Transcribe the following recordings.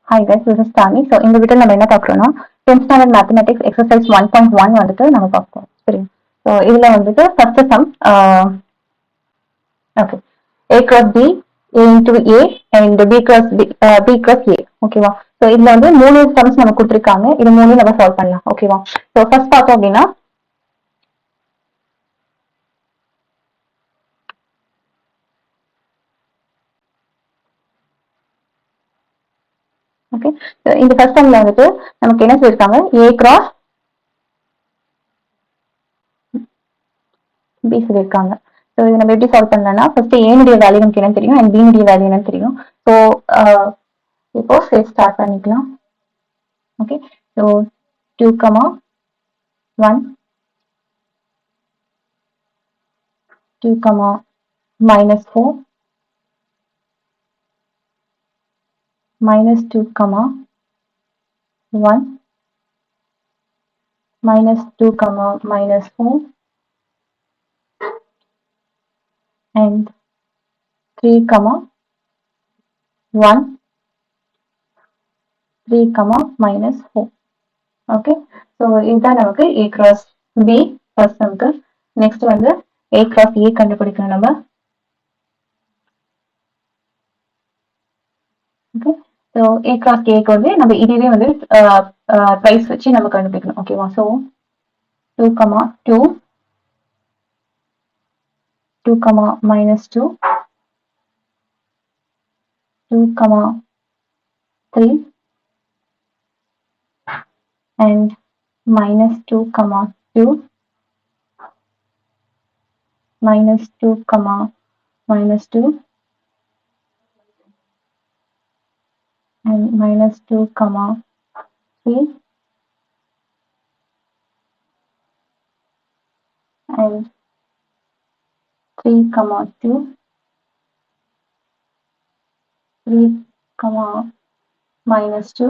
Hi guys, this is Tani. So இந்த video நம்ம என்ன பார்க்கறோம்னா 10th ஸ்டாண்டர்ட் மேத்தமெட்டிக்ஸ் எக்ஸசைஸ் 1.1 வந்துட்டு நம்ம பார்ப்போம். சரி. ஸோ இதுல வந்துட்டு first sum okay a cross b a into a and b cross b cross a ஓகேவா. ஸோ இதுல வந்து மூணு சம்ஸ் நம்ம கொடுத்துருக்காங்க. இது மூணு நம்ம சால்வ் பண்ணலாம். ஓகேவா. ஸோ ஃபர்ஸ்ட் பார்த்தோம் அப்படின்னா ஓகே இந்த ஃபர்ஸ்ட் சம்ல வந்துட்டு நமக்கு என்ன சொல்லியிருக்காங்க a cross b சொல்லியிருக்காங்க. ஸோ இது நம்ம எப்படி சால்வ் பண்ணலாம்னா ஃபர்ஸ்ட் ஏனுடைய வேல்யூ நமக்கு என்ன தெரியும் அண்ட் பினுடைய வேல்யூ என்னன்னு தெரியும். ஸோ இப்போ ஸ்டார்ட் பண்ணிக்கலாம். Okay so 2, 1, 2, -4, -2, -1, -2, -4, and 3, 1, 3, -4. Okay so இதுதான் நமக்கு a cross b ஃபர்ஸ்ட் சம்க்கு. நெக்ஸ்ட் வந்து a cross a கண்டுபிடிக்கணும் நம்ம. Okay so a cross a க்கு வந்து நம்ம இதுவே வந்து ப்ரைஸ் வச்சு நம்ம கண்டுபிடிக்கணும். ஓகேவா. So 2, 2, 2, -2, 2, 3, and -2, 2, -2, -2, and -2, 3, and 3, 2, 3, -2,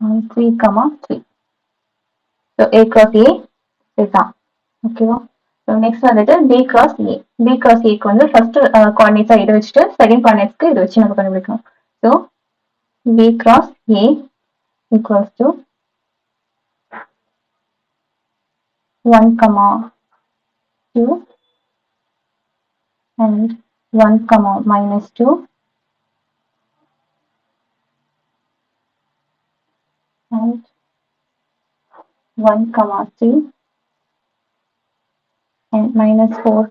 and 3, 3. So a cross a இதுதான். ஓகேவா. ஸோ நெக்ஸ்ட் வந்துட்டு b cross a. b cross a க்கு வந்து ஃபர்ஸ்ட் கோஆர்டினேட்ஸா இதை வச்சுட்டு செகண்ட் கோஆர்டினேட்ஸ்க்கு இதை வச்சு நம்ம கண்டுபிடிக்கணும். So b cross a equals to 1, 2, and 1, -2, and 1, 3, and -4,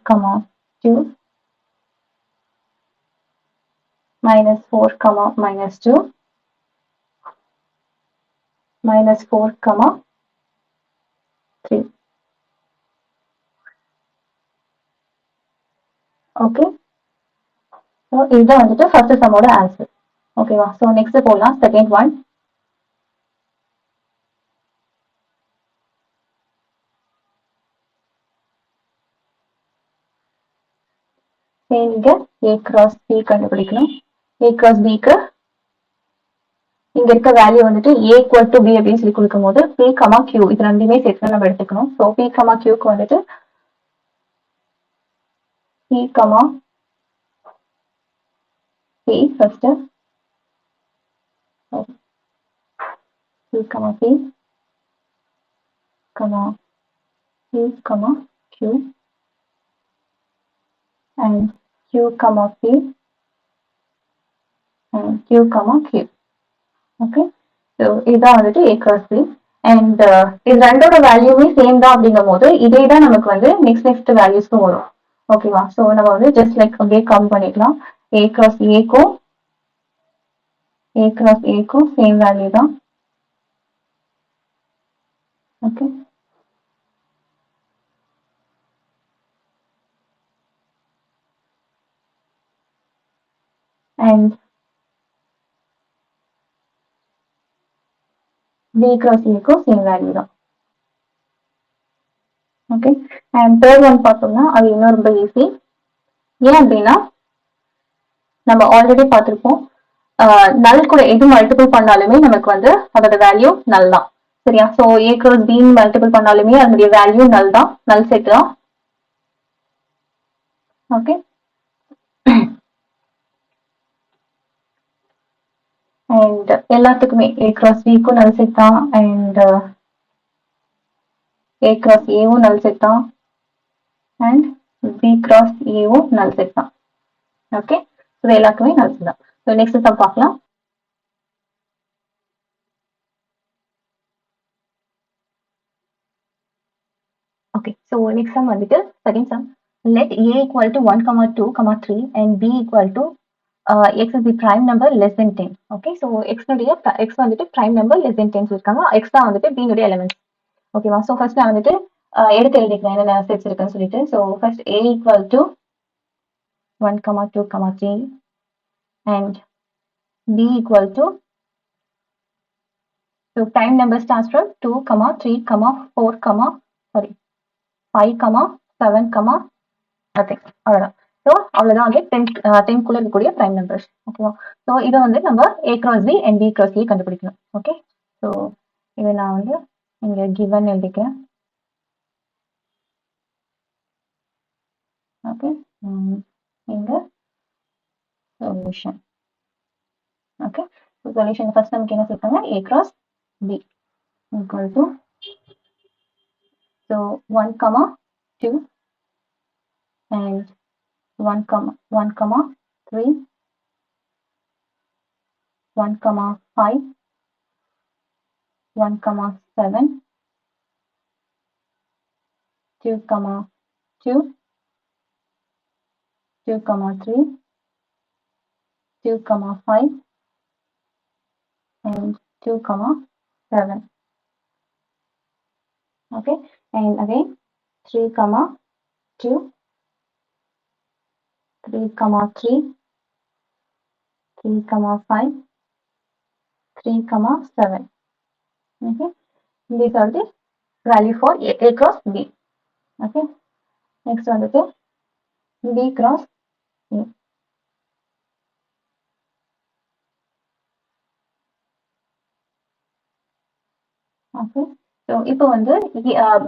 2, -4, -2, -4, 3. Okay so இதுதான் வந்துட்டு ஃபர்ஸ்ட் சம்மோட ஆன்சர். ஓகேவா. ஸோ நெக்ஸ்ட் போகலாம் செகண்ட் ஒன். இங்க a cross b கண்டுபிடிக்கணும். a cross b க்கு இங்க இருக்க வேல்யூ வந்துட்டு a equal to b அப்படின்னு சொல்லி கொடுக்கும் போது p, q இது ரெண்டுமே சேர்த்து நம்ம எடுத்துக்கணும். ஸோ p, q க்கு வந்துட்டு p, p first p, p, p, q, and q, p, and q, q. Okay so இதுதான் வந்துட்டு a cross b. அண்ட் இது ரெண்டோட வேல்யூமே சேம் தான் அப்படிங்கும் போது இதே தான் நமக்கு வந்து நெக்ஸ்ட் வேல்யூஸ்க்கும் வரும். ஓகேவா. ஸோ நம்ம வந்து ஜஸ்ட் லைக் அப்படியே கம் பண்ணிக்கலாம். a cross a க்கும் சேம் வேல்யூ தான். Okay and b cross a க்கும் சேம் வேல்யூ தான். ஓகே அண்ட் தேர்ட் ஒன் பார்த்தோம்னா அது இன்னும் ரொம்ப ஈஸி. ஏன் அப்படின்னா நம்ம ஆல்ரெடி பார்த்துருப்போம் நல் கூட எது மல்டிபிள் பண்ணாலுமே நமக்கு வந்து அதோட வேல்யூ நல் தான். சரியா. So a cross b multiple பண்ணாலுமே அதனுடைய வேல்யூ நல் தான், நல் செட் தான். ஓகே அண்ட் எல்லாத்துக்குமே A கிராஸ் Bக்கும் நல் செட் தான் அண்ட் A கிராஸ் Aவும் நல் செட் தான் அண்ட் B கிராஸ் Aவும் நல் செட் தான். ஓகே, இது எல்லாத்துக்குமே நல் செட் தான். ஸோ நெக்ஸ்ட் சம் பார்க்கலாம். Okay, so next sum வந்துட்டு second sum. Let A equal to 1, 2, 3 and B equal to x is the prime number less than 10. Okay, so x வந்துட்டு prime number less than 10 சொல்லிருக்காங்க. x தான் வந்துட்டு B னுடைய elements. ஓகேவா? So first நான் வந்துட்டு எடுத்து எழுதிக்கிறேன் என்னென்ன செட்ஸ் இருக்குன்னு சொல்லிட்டு. So first A equal to 1, 2, 3 and B equal to, so prime number starts from 2, 3, 4, 5, 7, nothing. அவ்வளோதான். ஸோ அவ்வளோதான் வந்து 10க்குள்ள இருக்கக்கூடிய ப்ரைம் நம்பர்ஸ். ஓகேவா? ஸோ இதை வந்து நம்ம A cross B and B cross A கண்டுபிடிக்கணும். ஓகே, ஸோ இதை நான் வந்து இங்கே கிவன் எழுதிக்கிறேன். ஓகே, இங்கே சொல்யூஷன். ஓகே, சொல்யூஷன் ஃபர்ஸ்ட் நமக்கு என்ன சொல்லிருக்காங்க? A cross B equal to, so 1, 2 and 1, 3, 1, 5, 1, 7, 2, 2, 2, 3, 2, 5 and 2, 7. Okay, and again 3, 2, 3, 3, 3, 5, 3, 7. Okay, these are the value for A cross B. Okay, next one is B cross A. Okay, so இப்போ வந்து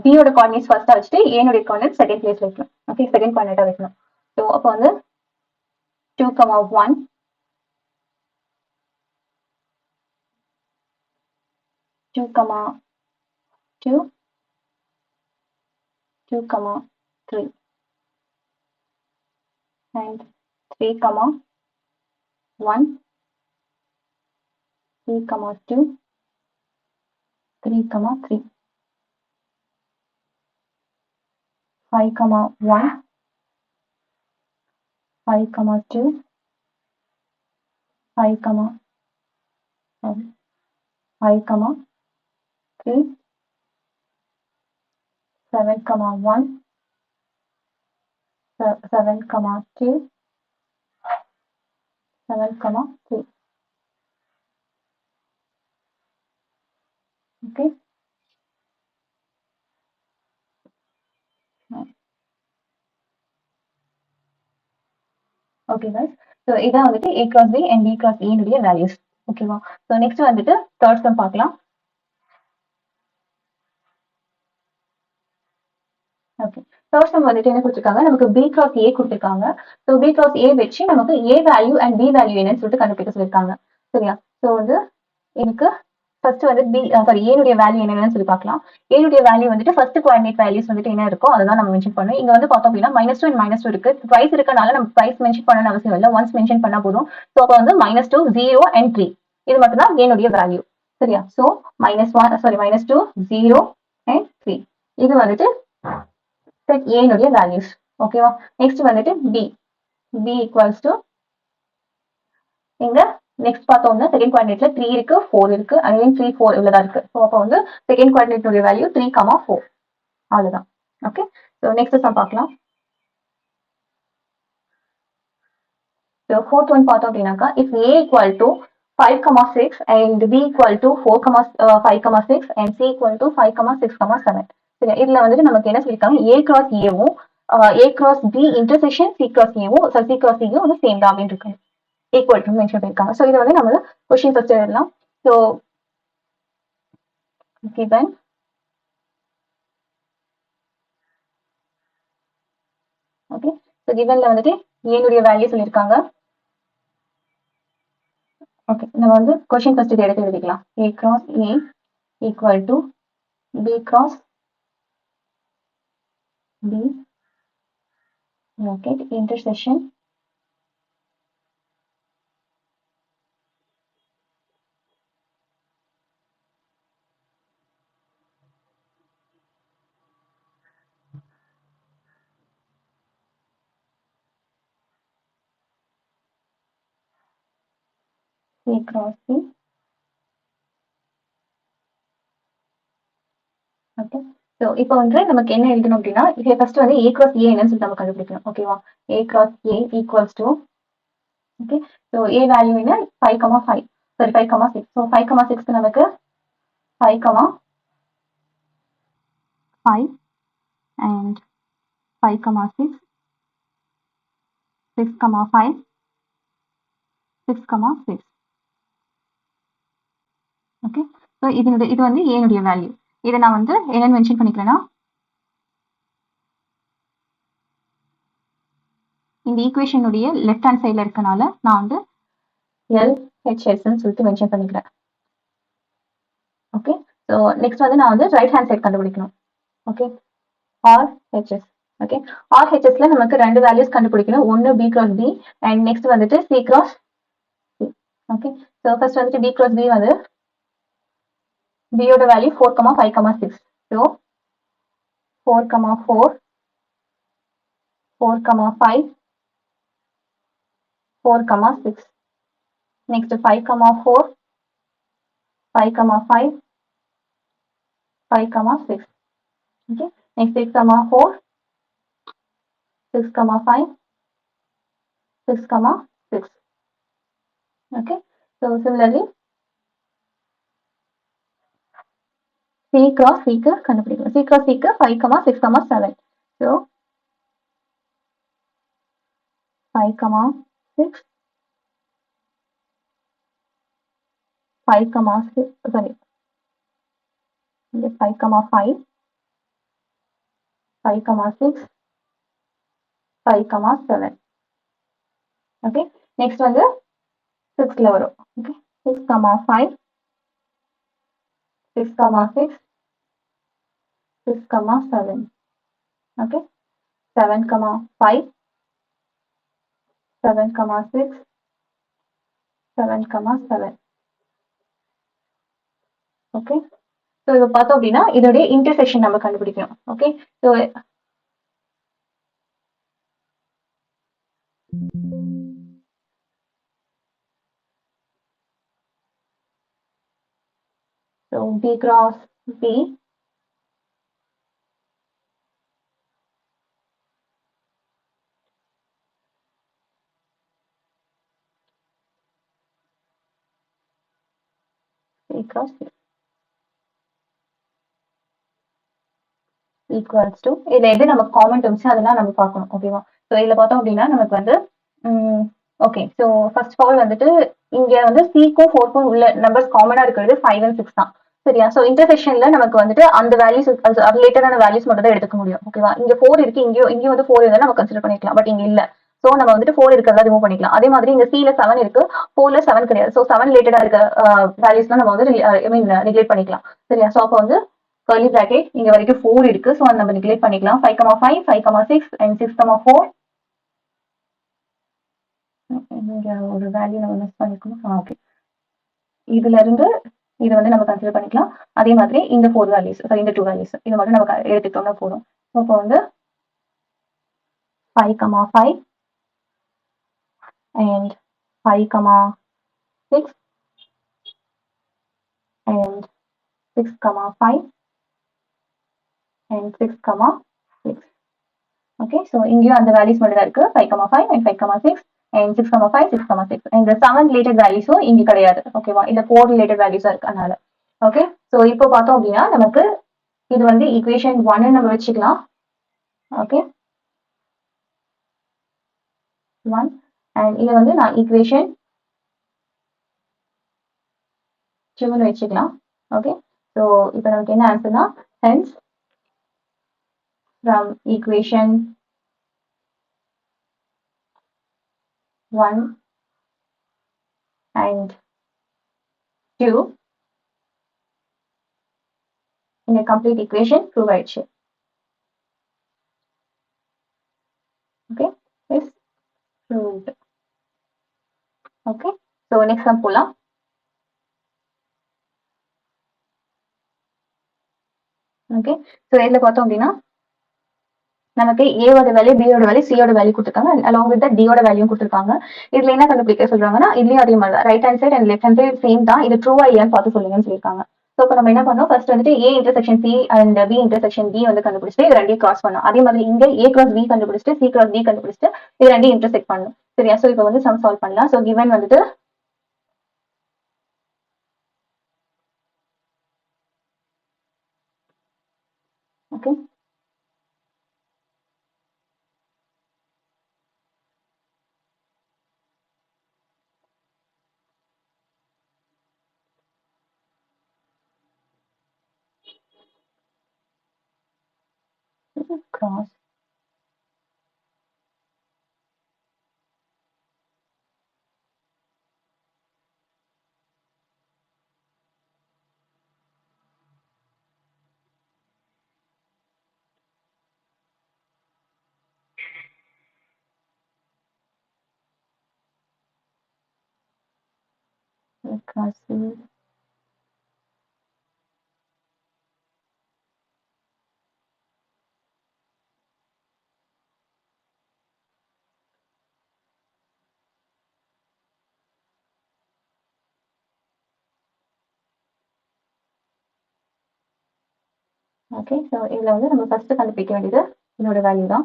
B ஓட coordinates first வச்சுட்டு A னுடைய coordinates second பிளேஸ்ல வைக்கணும். Okay, second கோஆர்டினேட்டா வைக்கணும். So அப்போ வந்து 2, 1, 2, 2, 2, 3 and 3, 1, 3, 2, 3, 3, 5, 1, 5, 2, 5, 3, 7, 1, 7, 2, 7, 3. Okay. Okay guys, so இதான் வந்துட்டு A cross B and B cross A னுடைய values. ஓகேவா? ஸோ நெக்ஸ்ட் வந்துட்டு தேர்ட் சம் பார்க்கலாம். ஓகே, தேர்ட் சம் வந்துட்டு என்ன கொடுத்துருக்காங்க? நமக்கு B cross A கொடுத்துருக்காங்க. ஸோ B cross A வச்சு நமக்கு A value and B value என்னன்னு சொல்லிட்டு கண்டுபிடிக்க சொல்லியிருக்காங்க. சரியா? ஸோ வந்து எனக்கு ஃபர்ஸ்ட் வந்து A னுடைய வேல்யூ என்னன்னு சொல்லி பார்க்கலாம். A னுடைய வேல்யூ வந்துட்டு ஃபர்ஸ்ட் கோஆர்டினேட் வேல்யூஸ் வந்துட்டு என்ன இருக்கோ அதான் நம்ம மென்ஷன் பண்ணணும். இங்க வந்து பார்த்தோம் அப்படின்னா -2 and -2 இருக்கு. ட்வைஸ் இருக்கனால நம்ம ப்ரைஸ் மென்ஷன் பண்ணணும்னு அவசியம் இல்லை. ஒன்ஸ் மென்ஷன் பண்ணா போதும். ஸோ அப்போ வந்து -2, 0 and 3 இது மட்டும் தான் A னுடைய வேல்யூ. சரியா? ஸோ -2, 0 and 3 இது வந்துட்டு செட் A னுடைய வேல்யூஸ். ஓகேவா? நெக்ஸ்ட் வந்துட்டு B ஈக்குவல்ஸ் டு, இங்க நெக்ஸ்ட் பார்த்தோம்னா செகண்ட் குவாட்ரேட்ல 3 இருக்கு, 4 இருக்கு, அகைன் 3, 4 இவ்வளவுதான் இருக்கு. ஸோ அப்போ வந்து செகண்ட் குவாட்ரேட்னுடைய வேல்யூ 3, 4 அவ்வளவுதான். ஓகே, ஸோ நெக்ஸ்ட் சம் பார்க்கலாம். ஸோ ஃபோர்த் ஒன் பார்த்தோம் அப்படின்னாக்கா, if A equal to 5, 6 and B equal to 4, 5, 6 and C equal to 5, 6, 7. சரி, இதுல வந்துட்டு நமக்கு என்ன சொல்லியிருக்காங்க? A cross Aவும் A cross B intersection C cross Aவும் C cross Aவும் வந்து சேம் தான் அப்படின்னு இருக்காங்க. ஈக்குவல் டு மென்ஷன் பண்ணிருக்காங்க. ஸோ இதை வந்து நம்ம கொஸ்டின் ஃபர்ஸ்ட் எழுதலாம். ஸோ given ஓகே, ஸோ கிவன்ல வந்துட்டு A னுடைய வேல்யூ சொல்லியிருக்காங்க. ஓகே, நம்ம வந்து கொஸ்டின் ஃபர்ஸ்ட் இதை எடுத்து எழுதிக்கலாம். A cross A equal to B cross B bracket intersection A cross B. Okay, so இப்போ வந்து நமக்கு என்ன எழுதணும் அப்படின்னா, இதை ஃபர்ஸ்ட் வந்து A cross A என்னன்னு சொல்லி நம்ம கண்டுபிடிக்கணும். ஓகேவா? A cross A equals to, okay, so A value என்ன? 5,5, சாரி 5,6. ஸோ 5,6 நமக்கு 5,5 and 5,6, 6,5, 6,6. ஓகே, ஸோ இது வந்து ஏனுடைய வேல்யூ. இதை நான் வந்து என்னன்னு மென்ஷன் பண்ணிக்கிறேன்னா, இந்த ஈக்குவேஷனுடைய லெஃப்ட் ஹேண்ட் சைடில் இருக்கனால நான் வந்து LHSன்னு சொல்லிட்டு மென்ஷன் பண்ணிக்கிறேன். ஓகே, ஸோ நெக்ஸ்ட் வந்து நான் வந்து ரைட் ஹேண்ட் சைட் கண்டுபிடிக்கணும். Okay, RHS. ஓகே, RHSல நமக்கு ரெண்டு வேல்யூஸ் கண்டுபிடிக்கணும். ஒன்று B cross B and next வந்துட்டு C cross C. Okay, so first வந்துட்டு B cross B வந்து B யோட value 4,5,6. So 4,4, 4,5, 4,6. Next 5,4, 5,5, 5,6. Okay, next 6,4, 6,5, 6,6. Okay, so similarly C cross C க்கு கண்டுபிடிக்கணும். C cross C க்கு 5,6,7. So 5,6, 5,6, sorry, 5,5, 5,6, 5,7. Okay, next வந்து 6ல வரும். Okay, 6,5, 6,6, 6,7. Okay, 7,5, 7,6, 7,7. Okay, so இதை பார்த்தோம் அப்படின்னா இதோடைய இன்டர்செக்ஷன் நம்ம கண்டுபிடிக்கணும். Okay, so B cross B C cross C equals to, இதுல எது நம்ம காமன் டேர்ம்ஸ் அதெல்லாம் நம்ம பார்க்கணும். ஓகேவா? ஸோ இதுல பார்த்தோம் அப்படின்னா நமக்கு வந்து okay, so first of all வந்துட்டு இங்க வந்து சிக்கும் ஃபோர்க்கும் உள்ள நம்பர்ஸ் காமனா இருக்கிறது 5 and 6 தான். சரியா? ஸோ இன்டர்செக்ஷன்ல நமக்கு வந்துட்டு அந்த வேல்யூஸ் ரிலேட்டடான வேல்யூஸ் மட்டும் தான் எடுக்க முடியும். ஓகேவா? இங்க 4 இருக்கு, இங்கேயும் வந்து 4 இருந்தா நம்ம கன்சிடர் பண்ணிக்கலாம். பட் இங்க இல்ல, ஸோ நம்ம வந்துட்டு 4 இருக்கிறதா ரிமூவ் பண்ணிக்கலாம். அதே மாதிரி இங்க C ல 7 இருக்கு, 4ல 7 கிடையாது. ஸோ 7 ரிலேட்டடா இருக்க வேல்யூஸ்லாம் நம்ம வந்து ஐ மீன் நெக்லெக்ட் பண்ணிக்கலாம். சரியா? ஸோ அப்போ வந்து கர்லி பிராக்கெட் இங்க வரைக்கும் 4 இருக்கு, ஸோ நம்ம நெக்லெக்ட் பண்ணிக்கலாம். 5,5, 5,6 and 6,4. இங்க ஒரு வேல்யூ நம்ம மிஸ் பண்ணிக்கணும். ஓகே, இதுல இருந்து இதை வந்து நம்ம கன்சிடர் பண்ணிக்கலாம். அதே மாதிரி இந்த 4 வேல்யூஸ், இந்த 2 வேல்யூஸ் இது மட்டும் நம்ம எடுத்துக்கிட்டோம்னா போதும். ஸோ இப்போ வந்து 5,5 and 5,6 and 6,5 and 6,6. Okay, so இங்கேயும் அந்த வேல்யூஸ் மட்டும் தான் இருக்கு, 5,5 and 5,6 and 6,5, 6,6. இந்த 7 ரிலேட்டட் வேல்யூஸும் இங்க கிடையாது. ஓகேவா? இந்த 4 ரிலேட்டட் வேல்யூஸா இருக்கு அதனால. ஓகே, ஸோ இப்போ பார்த்தோம் அப்படின்னா நமக்கு இது வந்து ஈக்குவேஷன் 1 நம்ம வச்சுக்கலாம். ஓகே, 1 அண்ட் இதை வந்து நான் ஈக்குவேஷன் 2 வச்சுக்கலாம். ஓகே, ஸோ இப்போ நமக்கு என்ன ஆன்சர்னா, hence from equation 1 and 2 in a complete equation prove ஆயிடுச்சு. Okay, is proved. Okay, so next sum போலாம். Okay, so இதுல பார்த்தோம் அப்படின்னா நமக்கு A ஓட வேல்யூ, B ஓட வேல்யூ, C ஓட வேல்யூ கொடுத்துருக்காங்க. along with D ஓட வேல்யூ கொடுத்துருக்காங்க. இதுல என்ன கண்டுபிடிக்க சொல்றாங்கன்னா, இதுலயும் அதே மாதிரி தான் right hand side and left hand side same தான். இது ட்ரூவா இல்லையான்னு பார்த்து சொல்லுங்கன்னு சொல்லியிருக்காங்க. ஸோ இப்போ நம்ம என்ன பண்ணோம், ஃபர்ஸ்ட் வந்துட்டு A intersection C and B intersection D வந்து கண்டுபிடிச்சிட்டு இது ரெண்டையும் கிராஸ் பண்ணோம். அதே மாதிரி இங்க A கிராஸ் B கண்டுபிடிச்சிட்டு C கிராஸ் D கண்டுபிடிச்சிட்டு இது ரெண்டையும் இன்டர்செக்ட் பண்ணணும். சரியா? ஸோ இப்போ வந்து சம் சால்வ் பண்ணலாம். ஸோ கிவன் வந்துட்டு okay, cross cross C. Okay, so இதுல வந்து நம்ம ஃபர்ஸ்ட் கண்டுபிடிக்க வேண்டியது இதோட வேல்யூ தான்.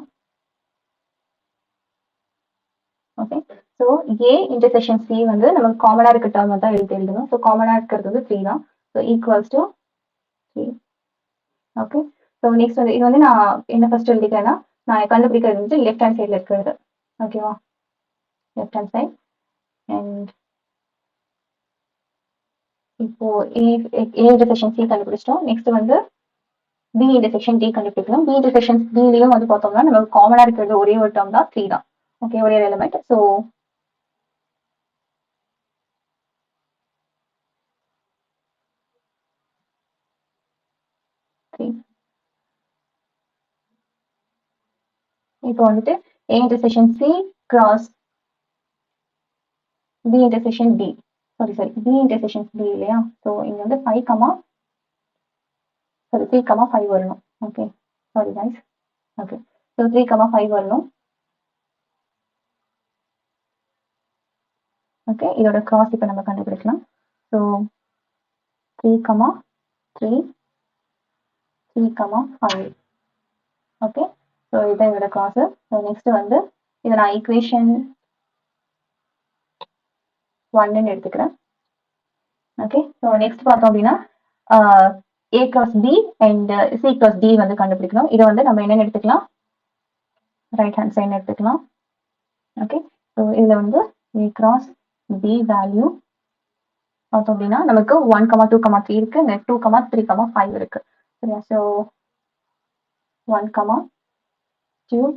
Okay, so A intersection C வந்து நமக்கு காமனா இருக்க டேர்ம் தான் எழுதணும். ஸோ காமனா இருக்கிறது வந்து 3 தான். So equals to 3. Okay, so next வந்து இது வந்து நான் என்ன ஃபர்ஸ்ட் எழுதிக்கிறேன்னா, நான் கண்டுபிடிக்கிறது வந்து லெஃப்ட் ஹேண்ட் சைடில் இருக்கிறது. ஓகேவா, லெஃப்ட் ஹேண்ட் சைட். அண்ட் இப்போ ஏ இன்டர்செக்ஷன் சி கண்டுபிடிச்சிட்டோம். நெக்ஸ்ட் வந்து பி இன்டர்செக்ஷன் டி கண்டுபிடிக்கணும். பி இன்டர்செக்ஷன் டிலையும் வந்து பார்த்தோம்னா நமக்கு காமனா இருக்கிறது ஒரே ஒரு டேர்ம் தான், 3 தான். ஓகே, ஒரே எலிமெண்ட். ஸோ இப்போ வந்துட்டு A intersection C cross B intersection D. Sorry B intersection D இல்லையா? ஸோ இங்க வந்து 5 3 5 வரணும். Okay, sorry guys. Okay, so 3 5 வரணும். ஓகே, இதோட கிராஸ் இப்போ நம்ம கண்டுபிடிக்கலாம். ஸோ 3 3 3 5. ஓகே, ஸோ இதுதான் இதோட கிராஸ். ஸோ நெக்ஸ்ட் வந்து இதை நான் ஈக்குவேஷன் 1ன்னு எடுத்துக்கிறேன். ஓகே, ஸோ நெக்ஸ்ட் பார்த்தோம் அப்படின்னா A cross B and C cross D வந்து கண்டுபிடிக்கணும். இதை வந்து நம்ம என்னன்னு எடுத்துக்கலாம், ரைட் ஹேண்ட் சைடு எடுத்துக்கலாம். ஓகே, ஸோ இதில் வந்து A cross B வேல்யூ பார்த்தோம் அப்படின்னா நமக்கு 1 2 3 இருக்கு, 2 3 5 இருக்கு. சரியா? So 1 2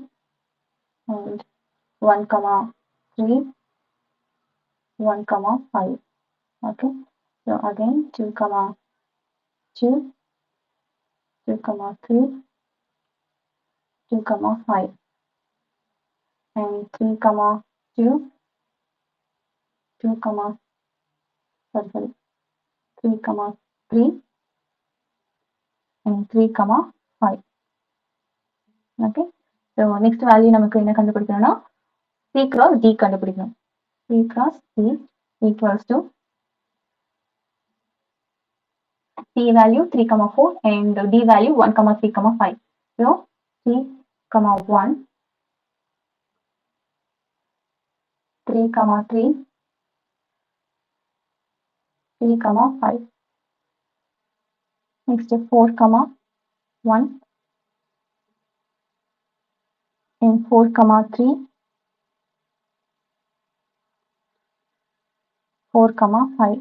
and 1 3 1 5. Okay, so again 2 2 2 3 2 5 and 3 2 2 sorry 3 3 and 3 5. Okay, so next value நமக்கு என்ன கண்டுபிடிக்கணும்னா C cross D கண்டுபிடிக்கணும். C cross D equals to C value 3 4 and D value 1 3 5. So 3 1 3 3 3 5. Next 4 1 and 4 3 4 5.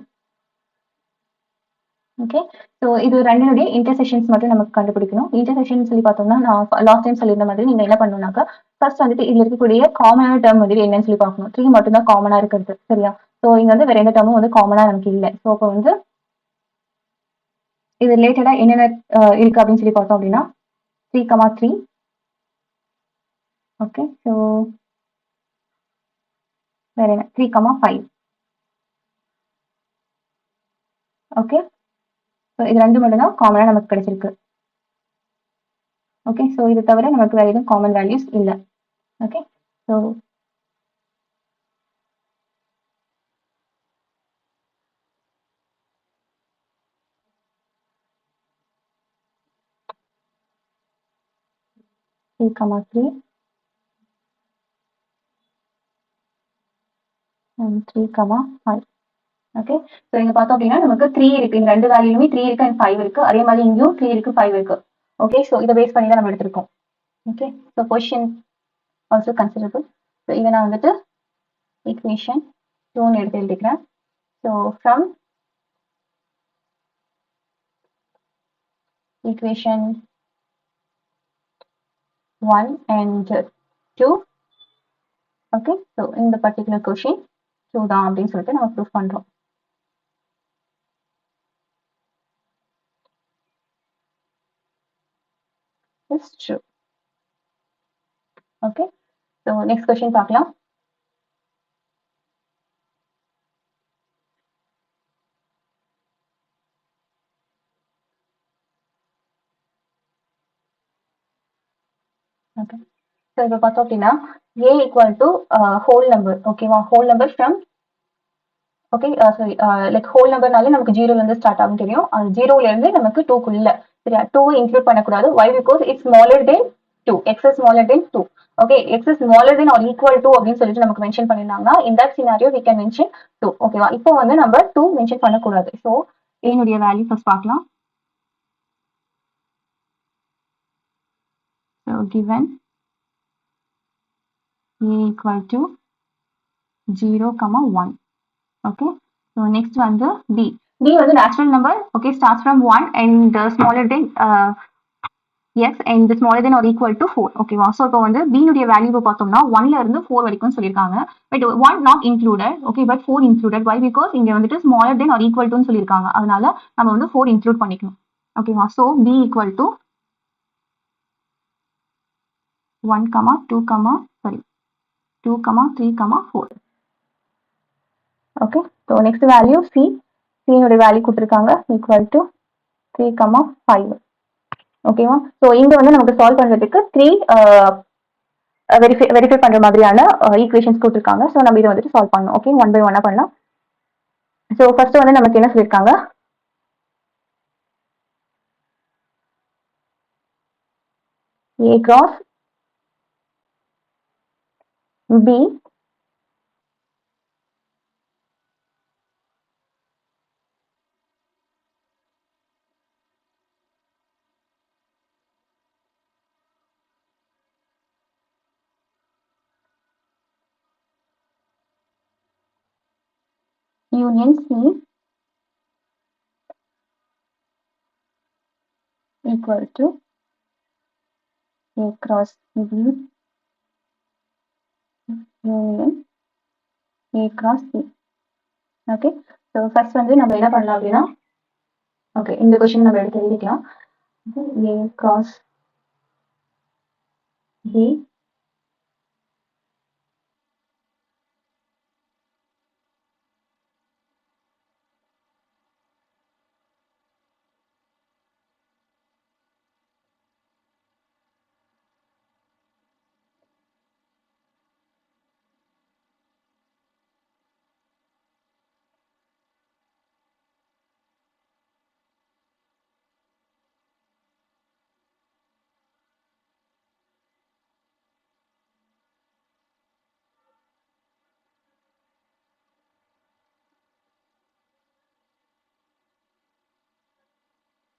Okay. So இது ரெண்டினுடைய இன்டர்செக்ஷன்ஸ் மட்டும் நமக்கு கண்டுபிடிக்கணும். Intersection சொல்லி பார்த்தோம்னா, நான் லாஸ்ட் டைம் சொல்லியிருந்த மாதிரி நீங்க என்ன பண்ணணும்னாக்கா, ஃபர்ஸ்ட் வந்துட்டு இதுல இருக்கக்கூடிய காமனான டேர்ம் வந்துட்டு என்னன்னு சொல்லி பார்க்கணும். 3 மட்டும் தான் காமனா இருக்கிறது. சரியா? ஸோ இங்க வந்து வேற எந்த டேர்மும் வந்து காமனா நமக்கு இல்ல. ஸோ அப்போ வந்து இது ரிலேட்டடா என்னென்ன இருக்கு அப்படின்னு சொல்லி பார்த்தோம் அப்படின்னா 3, 3. ஓகே. ஸோ வேற என்ன 3, 5. ஓகே. ஸோ இது 2 மட்டும் தான் காமனா நமக்கு கிடைச்சிருக்கு. ஓகே. ஸோ இது தவிர நமக்கு வேற எதுவும் காமன் வேல்யூஸ் இல்ல. Okay. So 3, 3 and 3, 5. Okay. So இங்க பார்த்தோம் அப்படின்னா நமக்கு 3 இருக்கு. இந்த 2 வேல்யூலுமே 3 இருக்கு அண்ட் 5 இருக்கு. அதே மாதிரி இங்கேயும் 3 இருக்கு, 5 இருக்கு. ஓகே. ஸோ இதை பேஸ் பண்ணி தான் நம்ம எடுத்திருக்கோம். Okay. So position also considerable. So இதை நான் வந்துட்டு ஈக்குவேஷன் 2 எடுத்து எழுதிக்கிறேன். So from equation 1 and 2. Okay. So இந்த பர்டிகுலர் கொஷின் 2 தான் அப்படின்னு சொல்லிட்டு நம்ம ப்ரூஃப் பண்றோம். It's true. Okay. So next question பார்க்கலாம். ஓகே. ஸோ இப்போ பார்த்தோம் அப்படின்னா a equal to whole number. ஓகேவா? whole number from okay. Sorry, like whole நம்பர்னாலே நமக்கு 0ல இருந்து ஸ்டார்ட் ஆகும் தெரியும். அது 0ல இருந்து நமக்கு 2க்குள்ள. சரியா? 2 இன்க்ளூட் பண்ணக்கூடாது. why because it's smaller than 2. x is smaller than 2. Okay. x is smaller than or equal to அப்படின்னு சொல்லிட்டு நமக்கு mention பண்ணிருந்தாங்கன்னா in that scenario we can mention 2. ஓகேவா? இப்போ வந்து நம்ம 2 மென்ஷன் பண்ணக்கூடாது. ஸோ என்னுடைய வேல்யூ ஃபர்ஸ்ட் பார்க்கலாம். So given a equal to 0, 1. Okay. So next one the b. b வந்து natural number. Okay, starts from 1 and smaller than x and smaller than or equal to 4. ஓகேவா? So இப்போ வந்து b னுடைய value பார்த்தோம்னா 1ல இருந்து 4 வரைக்கும் சொல்லியிருக்காங்க. But 1 not included. Okay. But 4 included. Why because இங்க வந்துட்டு ஸ்மாலர் தென் ஆர் ஈக்குவல் டுன்னு சொல்லியிருக்காங்க. அதனால நம்ம வந்து 4 இன்க்ளூட் பண்ணிக்கணும். ஓகேவா? So b equal to 1, 2, sorry 2, 3, 4. Okay. So next value c. c னுடைய வேல்யூ கொடுத்துருக்காங்க ஈக்குவல் டு 3, 5. ஓகேவா? ஸோ இங்க வந்து நமக்கு சால்வ் பண்றதுக்கு 3 வெரிஃபை பண்ற மாதிரியான ஈக்குவேஷன்ஸ் கொடுத்துருக்காங்க. ஸோ நம்ம இதை வந்துட்டு சால்வ் பண்ணணும். ஓகே. 1 by 1 பண்ணலாம். ஸோ ஃபர்ஸ்ட் வந்து நமக்கு என்ன சொல்லியிருக்காங்க? a cross b union c equal to a cross b union a cross c. Okay. So first வந்து நம்ம என்ன பண்ணலாம் அப்படின்னா, ஓகே, இந்த கொஸ்டின் நம்ம எடுத்து எழுதிக்கலாம். a cross b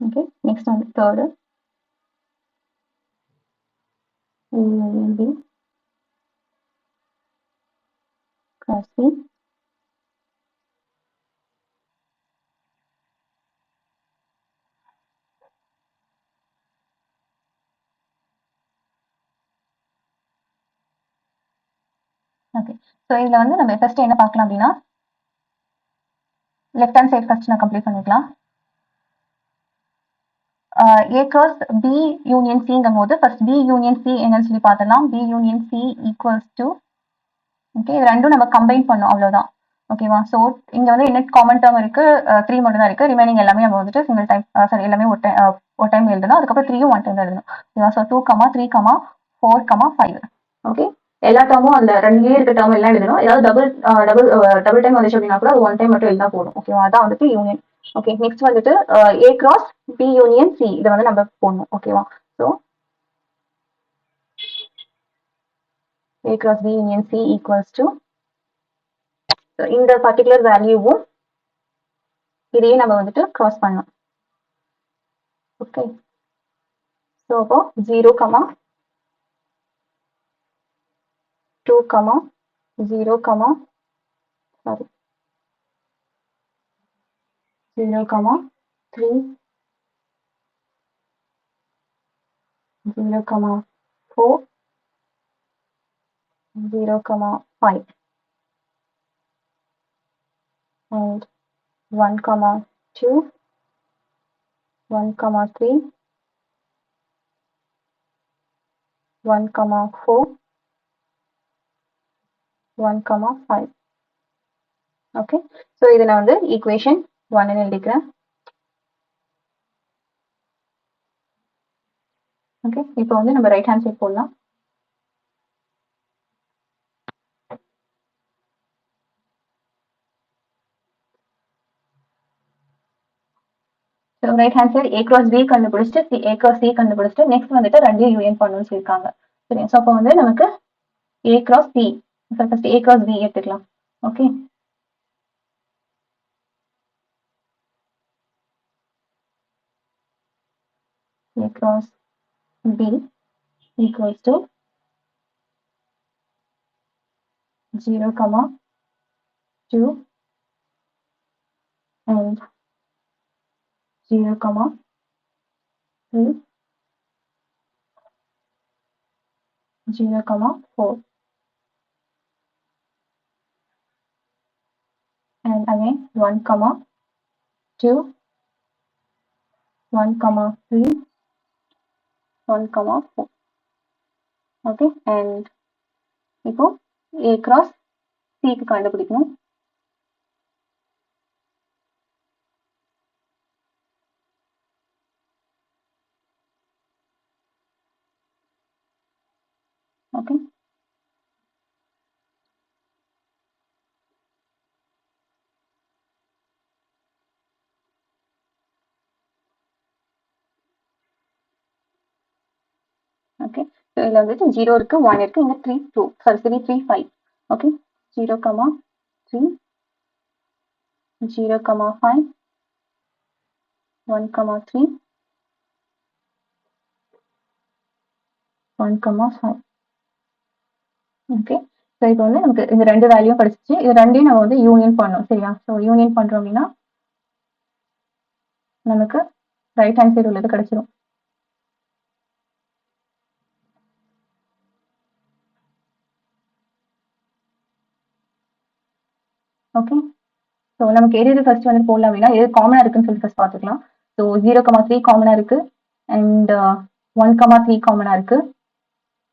okay. Next வந்து third union b cross c so இதில் வந்து நம்ம ஃபர்ஸ்ட் என்ன பார்க்கலாம் அப்படின்னா லெஃப்ட் ஹேண்ட் சைட் ஃபர்ஸ்ட் நான் கம்ப்ளீட் பண்ணிக்கலாம். A cross B union Cங்கும் போது ஃபர்ஸ்ட் B union C என்னன்னு சொல்லி பார்த்துடலாம். B union C equals to okay இது ரெண்டும் நம்ம கம்பைன் பண்ணோம் அவ்வளோதான். ஓகேவா? ஸோ இங்கே வந்து என்ன காமன் டேர்ம் இருக்கு 3 மட்டும் தான் இருக்கு. ரிமைனிங் எல்லாமே நம்ம வந்துட்டு சிங்கிள் டைம் சாரி எல்லாமே ஒரு டைம் எழுதணும். அதுக்கப்புறம் 3யும் 1 டைம் தான் எழுதணும். ஓகேவா? ஸோ 2, 3, 4, 5. ஓகே எல்லா டேர்மும் அந்த ரெண்டுலேயே இருக்க டேர்ம் எல்லாம் எழுதணும். ஏதாவது டபுள் டைம் வந்துச்சு அப்படின்னா கூட அது 1 டைம் மட்டும் எழுதா போதும். ஓகேவா? அதான் வந்துட்டு யூனியன். ஓகே நெக்ஸ்ட் வந்துட்டு A cross B union C இதை வந்து நம்ம போடணும். ஓகேவா? So A cross B union C equals to இந்த பர்டிகுலர் வேல்யூவும் இதையும் நம்ம வந்துட்டு கிராஸ் பண்ணணும். ஓகே ஸோ அப்போ 0, 2, 0, சாரி 0, 3, 0, 4, 0, 5 and 1, 2, 1, 3, 1, 4, 1, 5. ஓகே ஸோ இதை நான் வந்து ஈக்குவேஷன் 1 எழுதிக்கிறேன். ஓகே இப்போ வந்து நம்ம ரைட் ஹேண்ட் சைட் போடலாம். So right hand side A cross B கண்டுபிடிச்சிட்டு A cross C கண்டுபிடிச்சிட்டு நெக்ஸ்ட் வந்துட்டு ரெண்டையும் யூனியன் பண்ணணும்னு சொல்லியிருக்காங்க. சரி ஸோ அப்போ வந்து நமக்கு A cross C first A cross B எடுத்துக்கலாம். Okay A cross B equals to 0, 2 and 0, 3, 0, 4 and again 1, 2, 1, 3, 1, 4. Okay and இப்போ A cross C க்கு கண்டுபிடிக்கணும். ஓகே ஓகே ஸோ இதில் வந்துட்டு 0 இருக்கு 1 இருக்கு இங்கே 3, 2 சாரி 3, 3, 5. ஓகே 0, 3, 0, 5, 1, 3, 1, 5. ஓகே ஸோ இப்போ வந்து நமக்கு இந்த ரெண்டு வேல்யூ படிச்சிச்சு. இது ரெண்டையும் நம்ம வந்து யூனியன் பண்ணோம். சரியா? ஸோ யூனியன் பண்ணுறோம் அப்படின்னா நமக்கு ரைட் ஹேண்ட் சைடு உள்ளது கிடைச்சிடும். ஓகே ஸோ நமக்கு எது ஃபர்ஸ்ட் வந்து போடலாம் அப்படின்னா எது காமனாக இருக்குன்னு சொல்லி ஃபர்ஸ்ட் பார்த்துக்கலாம். ஸோ 0, 3 காமனாக இருக்கு அண்ட் 1, 3 காமனாக இருக்கு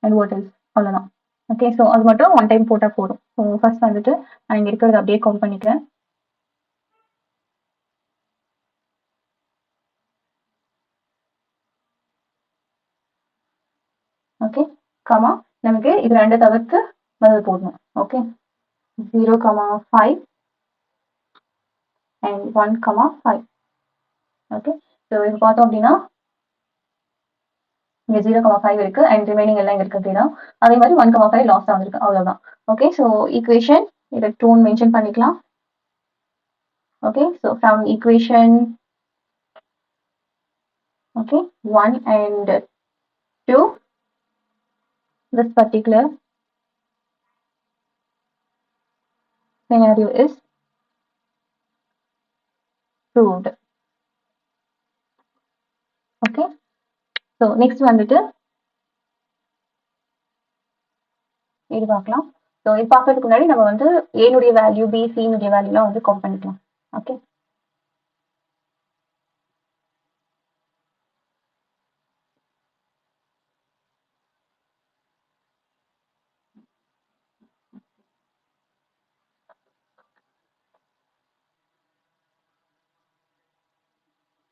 அண்ட் வாட் இஸ் அவ்வளோதான். ஓகே ஸோ அது மட்டும் 1 டைம் போட்டால் போதும். ஸோ ஃபர்ஸ்ட் வந்துட்டு நான் இங்கே இருக்கிறத அப்படியே கவுண்ட் பண்ணிக்கிறேன். ஓகே கமா நமக்கு இது ரெண்டு தவிர்த்து பதில் போடணும். Okay 0, 5 and 1, 5. ஓகே ஸோ இது பார்த்தோம் அப்படின்னா இங்கே 0, 5 இருக்கு அண்ட் ரிமைனிங் எல்லாம் இங்கே இருக்கு அப்படின்னா அதே மாதிரி 1, 5 லாஸ்ட் ஆகிருக்கு அவ்வளோதான். ஓகே ஸோ ஈக்குவேஷன் இதை டூன் மென்ஷன் பண்ணிக்கலாம். Okay so from equation okay 1 and 2 this particular scenario is proved. Okay so next வந்துட்டு இது பார்க்கலாம். ஸோ இது பார்க்கறதுக்கு முன்னாடி நம்ம வந்து ஏனுடைய வேல்யூ பி சினுடைய வேல்யூலாம் வந்து கவுண்ட் பண்ணிக்கலாம். Okay,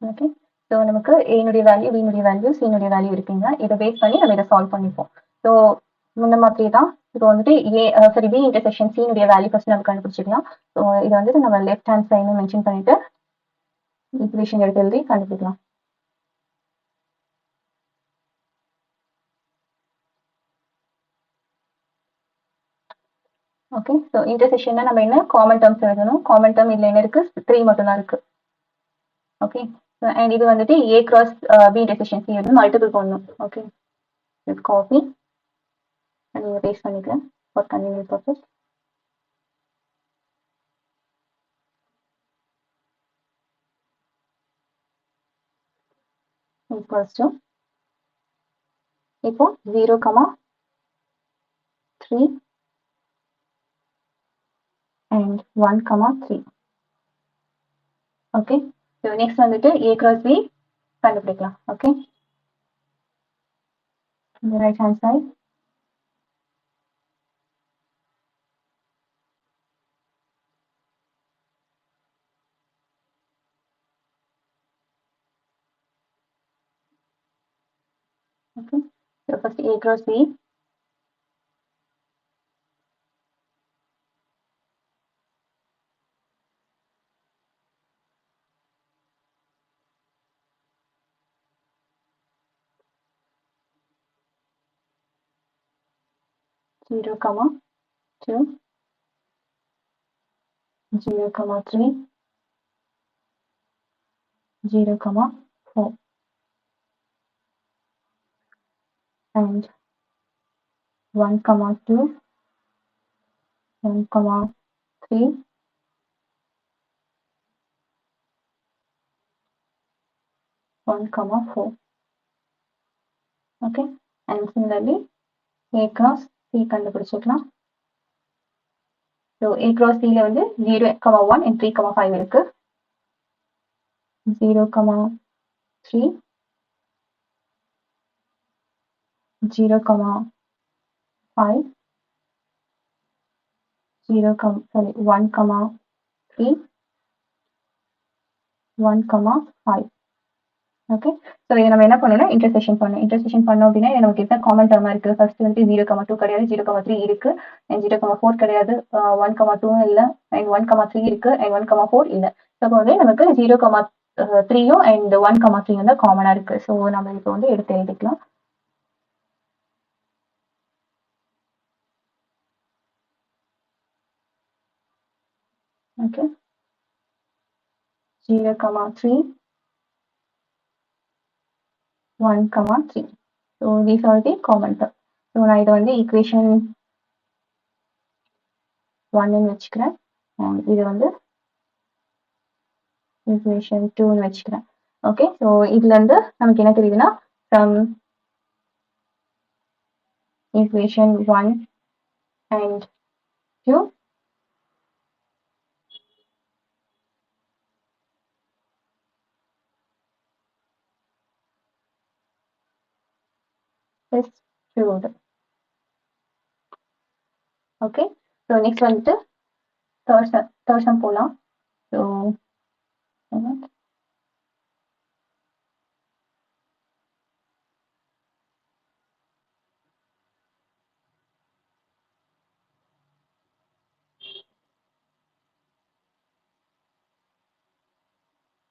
okay. ஸோ நமக்கு ஏனுடைய வேல்யூ பினுடைய வேல்யூ சினுடைய வேல்யூ இருக்குங்க. இதை பேஸ் பண்ணி நம்ம இதை சால்வ் பண்ணிப்போம். ஸோ முன்ன மாதிரி தான் இப்போ வந்துட்டு சரி பி இன்டர்செக்ஷன் சினுடைய வேல்யூ ஃபர்ஸ்ட் நம்ம கண்டுபிடிச்சிக்கலாம். ஸோ இதை வந்துட்டு நம்ம லெஃப்ட் ஹேண்ட் சைடு மென்ஷன் பண்ணிட்டு ஈக்குவேஷன் எடுத்து எழுதி கண்டுபிடிக்கலாம். ஓகே, ஸோ இன்டர்செக்ஷன்னா நம்ம என்ன காமன் டேர்ம்ஸ் எழுதணும். காமன் டேர்ம் இதில் என்ன இருக்கு, 3 மட்டும் தான் இருக்கு. ஓகே, அண்ட் இது வந்துட்டு A cross B intersection C வந்து மல்டிபிள் பண்ணணும். ஓகே, இது காப்பி நீங்கள் பேஸ்ட் பண்ணிக்கிறேன் for convenience purpose. Equals to இப்போ 0,3 and 1,3. ஓகே, ஸோ நெக்ஸ்ட் வந்துட்டு ஏ கிராஸ் பி கண்டுபிடிக்கலாம். ஓகே, இந்த right hand side okay, so first A cross B, zero comma 2, 0,3, 0,4 and 1,2, 1,3, 1,4. Okay, and similarly A cross C கண்டுபிடிச்சிக்கலாம். So A cross C ல வந்து 0,1 and 3,5 இருக்கு. 0,3, 0,5, 1,3, 1,5. Okay, so இதை நம்ம என்ன பண்ணணும், இன்டர்செக்ஷன் பண்ணணும். இன்டர்செக்ஷன் பண்ணோம் அப்படின்னா நமக்கு என்ன காமன் டேர்மா இருக்கு. ஃபர்ஸ்ட் வந்து 0,2 கிடையாது, 0,3 இருக்கு, அண்ட் 0,4 கிடையாது, 1,2 இல்லை, அண்ட் 1,3 இருக்கு, அண்ட் 1,4 இல்லை. ஸோ அப்போ வந்து நமக்கு 0,3யும் அண்ட் 1,3 வந்து காமனா இருக்கு. ஸோ நம்ம இப்போ வந்து எடுத்து எழுதிக்கலாம். Okay, 0,3, 1,3. So these are the common term. So நான் இதை வந்து equation 1 ன்னு வச்சுக்கிறேன், இது வந்து equation 2 ன்னு வச்சுக்கிறேன். ஓகே, ஸோ இதுல இருந்து நமக்கு என்ன தெரியுதுன்னா, from equation 1 and 2 is proved. Okay, so next வந்துட்டு தேர்ட் சம் போகலாம். ஸோ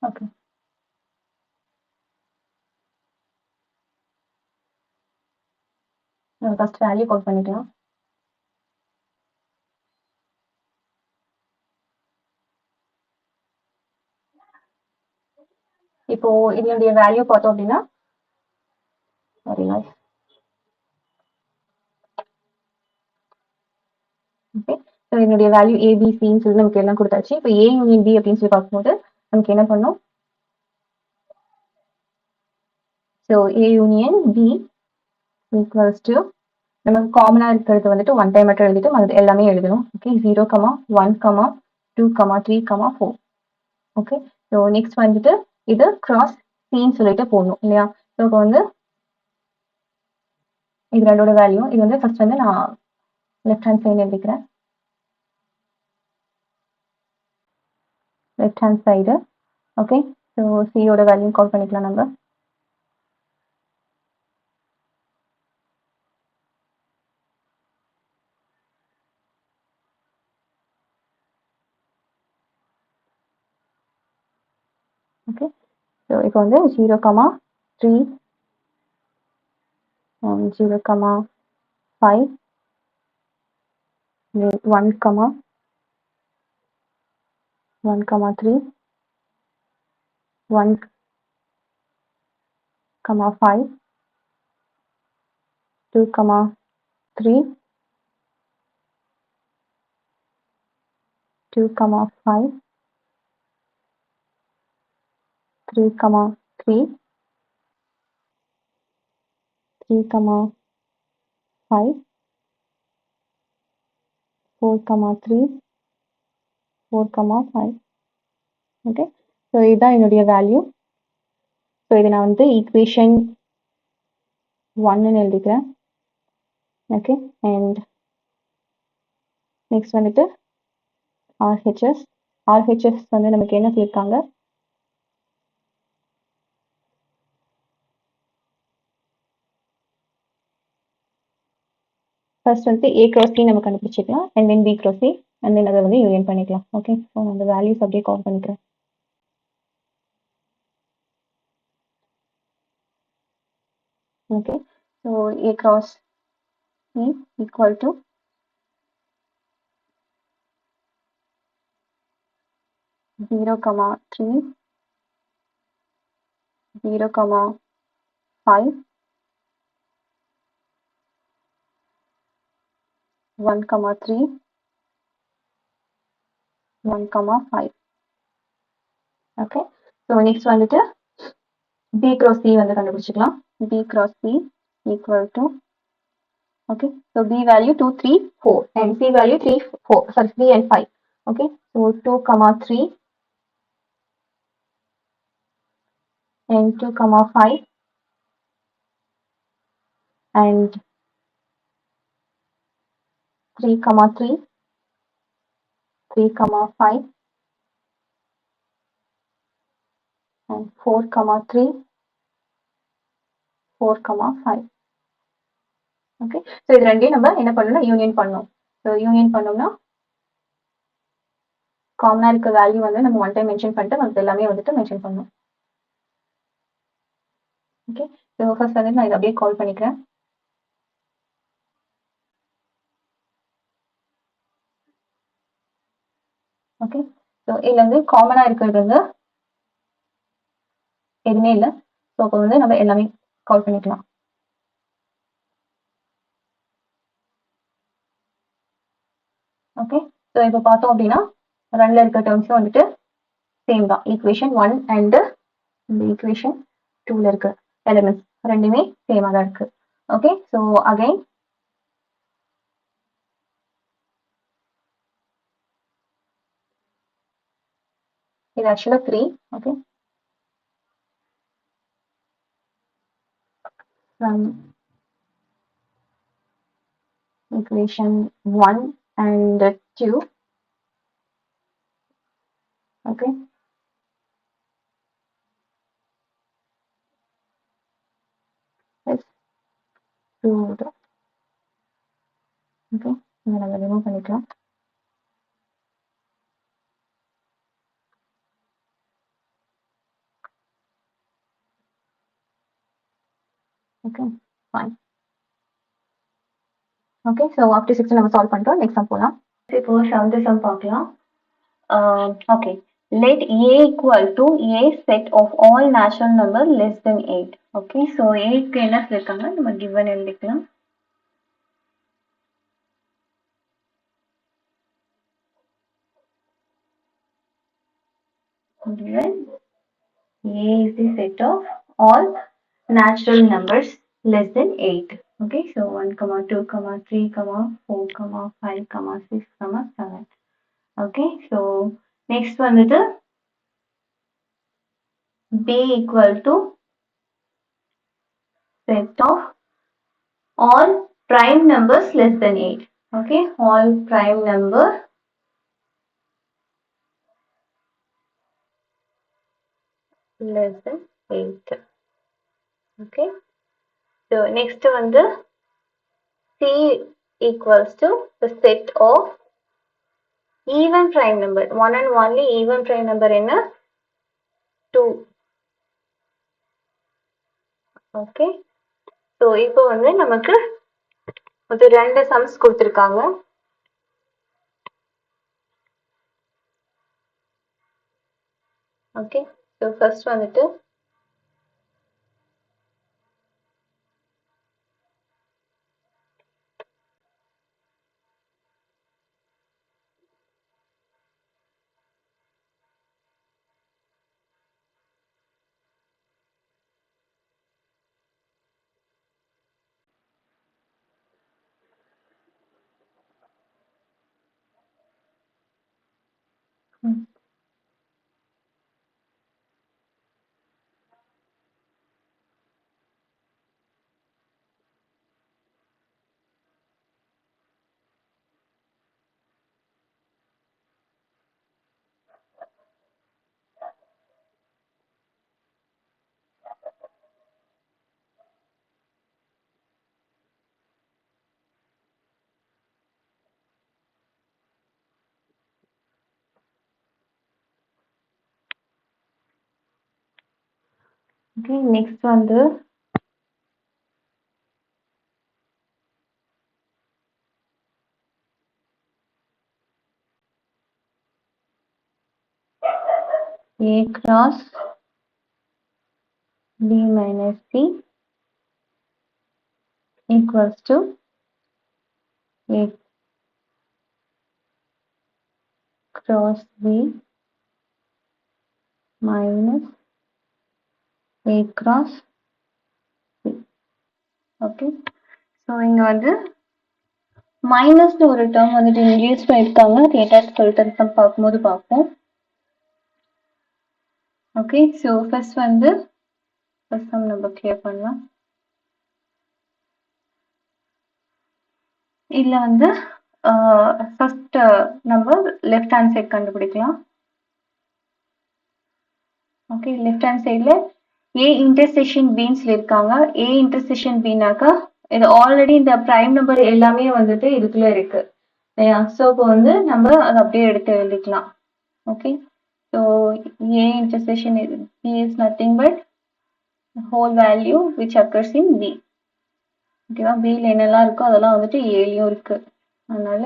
ஓகே, நம்ம ஃபர்ஸ்ட் வேல்யூ கோட் பண்ணிக்கலாம். இப்போ இதனுடைய வேல்யூ பார்த்தோம் அப்படின்னா, ஓகே, ஸோ இதனுடைய வேல்யூ ஏபிசின்னு சொல்லி நமக்கு எல்லாம் கொடுத்தாச்சு. இப்போ ஏ யூனியன் பி அப்படின்னு சொல்லி பார்க்கும்போது நமக்கு என்ன பண்ணும், so A union B equals to நம்ம காமனா இருக்கிறது வந்துட்டு ஒன் டைம் மட்டும் எழுதிட்டு அது எல்லாமே எழுதணும். ஓகே, 0, 1, 2, 3, 4. ஓகே, ஸோ நெக்ஸ்ட் வந்துட்டு இது கிராஸ் சின்னு சொல்லிட்டு போடணும் இல்லையா? ஸோ இப்போ வந்து இது ரெண்டோட வேல்யூ. இது வந்து ஃபர்ஸ்ட் வந்து நான் லெஃப்ட் ஹேண்ட் சைடு எழுதிக்கிறேன். Left hand side. Okay, so சியோட வேல்யூ கால் பண்ணிக்கலாம் நம்ம. ஓகே, ஸோ இப்போ வந்து 0, 3 0, 5 1, 1, 3 1, 5 2, 3 2, 5 3, 3 3, 5 4, 3 4, 5. ஓகே, ஸோ இதுதான் என்னுடைய வேல்யூ. ஸோ இதை நான் வந்து ஈக்குவேஷன் 1ன்னு எழுதிக்கிறேன். ஓகே, அண்ட் நெக்ஸ்ட் வந்துட்டு ஆர்ஹெச்எஸ் வந்து நமக்கு என்ன சொல்லியிருக்காங்க? ஃபர்ஸ்ட் வந்து A cross C நம்ம கண்டுபிடிச்சிக்கலாம், and then B cross C, and then அதை வந்து யூனியன் பண்ணிக்கலாம். ஓகே, ஸோ அந்த வேல்யூஸ் அப்படியே கால் பண்ணிக்கிறேன். Okay, so A cross C equal to 0, 3 0, 5 1, 3 1, 5. Okay, so next வந்துட்டு B cross C வந்து கண்டுபிடிச்சிக்கலாம். B cross C equal to, okay, so B value 2, 3, 4 and C value 3, 4, sorry, 3 and 5. Okay, so 2, 3 and 2, 5 and 3, 3 3, 5 and 4, 3 4, 5. Okay, so இது ரெண்டையும் நம்ம என்ன பண்ணணும்னா union பண்ணணும். So union பண்ணோம்னா காமனா இருக்க வேல்யூ வந்து நம்ம ஒன் டைம் மென்ஷன் பண்ணிட்டு மற்ற எல்லாமே வந்துட்டு மென்ஷன் பண்ணணும். ஓகே, ஸோ ஃபர்ஸ்ட் வந்து நான் இதை அப்படியே கால் பண்ணிக்கிறேன். ஓகே, ஸோ இதுல வந்து காமனா இருக்கிறது வந்து எதுவுமே இல்லை. ஸோ அப்போ வந்து நம்ம எல்லாமே கால் பண்ணிக்கலாம். ஓகே, ஸோ இப்போ பார்த்தோம் அப்படின்னா ரன்ல இருக்க டேர்ம்ஸும் வந்துட்டு சேம் தான். ஈக்குவேஷன் 1 அண்ட் இந்த ஈக்குவேஷன் 2ல இருக்க எலிமெண்ட்ஸ் ரெண்டுமே சேமாக தான் இருக்கு. ஓகே, ஸோ அகைன் இது ஆக்சுவலாக 3. Okay, from equation 1 and 2. Okay, let's do the, okay, இதை நம்ம ரிமூவ் பண்ணிக்கலாம். Okay, fine. Okay, so up to 6 நம்ம சால்வ் பண்ணிட்டோம். நெக்ஸ்ட் சம் போகலாம். இப்போ 7th சம் பார்க்கலாம். Okay, let A equal to A set of all natural number less than 8. Okay, so 8க்கு என்ன சொல்லியிருக்காங்க நம்ம given எழுதிக்கலாம். A is the set of all natural numbers less than 8. Okay, so 1, 2, 3, 4, 5, 6, 7. Okay, so next வந்துட்டு b equal to set of all prime numbers less than 8. Okay, all prime number less than 8. Okay, so next வந்து c equals to the set of even prime number. One and only even prime number என்ன 2. Okay, so இப்போ வந்து நமக்கு ஒரு ரெண்டு sums கொடுத்திருக்காங்க. Okay, so first வந்துட்டு okay, next வந்து a cross b minus c equals to a cross b minus a cross c. Okay, so இங்க வந்து மைனஸ்னு ஒரு டேர்ம் வந்துட்டு இன்க்ரீஸ் பண்ணியிருக்காங்க. அது என்னன்னு சொல்லிட்டு நம்ம பார்க்கும்போது பார்ப்போம். ஓகே, ஸோ ஃபர்ஸ்ட் வந்து ஃபர்ஸ்ட் சம் நம்ம கிளியர் பண்ணலாம். இதில் வந்து ஃபர்ஸ்ட் நம்ம லெஃப்ட் ஹேண்ட் சைட் கண்டுபிடிக்கலாம். ஓகே, லெஃப்ட் ஹேண்ட் சைடில் ஏ இன்டர்செக்ஷன் பின்னு சொல்லியிருக்காங்க. ஏ இன்டர்செக்ஷன் பின்னாக்கா இது ஆல்ரெடி இந்த ப்ரைம் நம்பர் எல்லாமே வந்துட்டு இதுக்குள்ள இருக்கு. ஸோ இப்போ வந்து நம்ம அதை அப்படியே எடுத்து எழுதிக்கலாம். Okay, so A intersection B is nothing but whole value which occurs in B. ஓகேவா, பியில் என்னெல்லாம் இருக்கோ அதெல்லாம் வந்துட்டு ஏலையும் இருக்கு. அதனால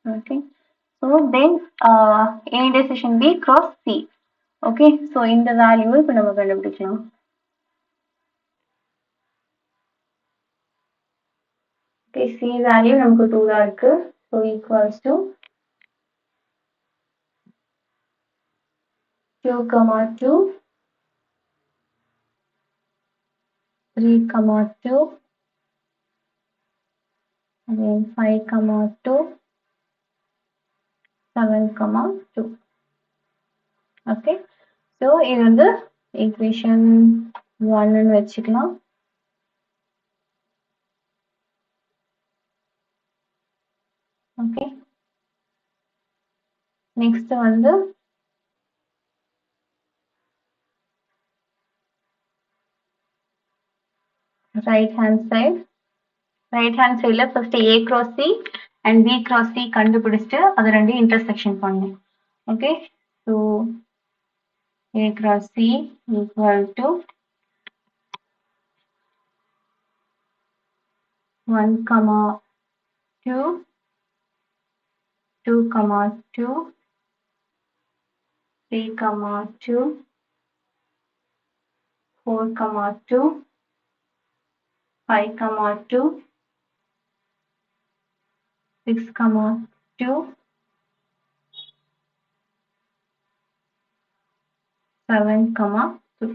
okay, so then A intersection B cross C. Okay, so இந்த வேல்யூவை இப்போ நம்ம கண்டுபிடிக்கலாம். Okay, C வேல்யூ நமக்கு 2 தான் இருக்கு. So equals to 2, 2, 3, 2, and then 5, 2, 7, 2. Okay, so இது வந்து equation 1 ன்னு வச்சுக்கலாம். Okay, next வந்து right hand side ல first A cross C and B cross C கண்டுபிடிச்சிட்டு அது ரெண்டையும் intersection பண்ணணும். Okay, so A cross C equal to 1, 2, 2, 2, 3, 2, 4, 2, 5, 2, 6, 2, 7, 2.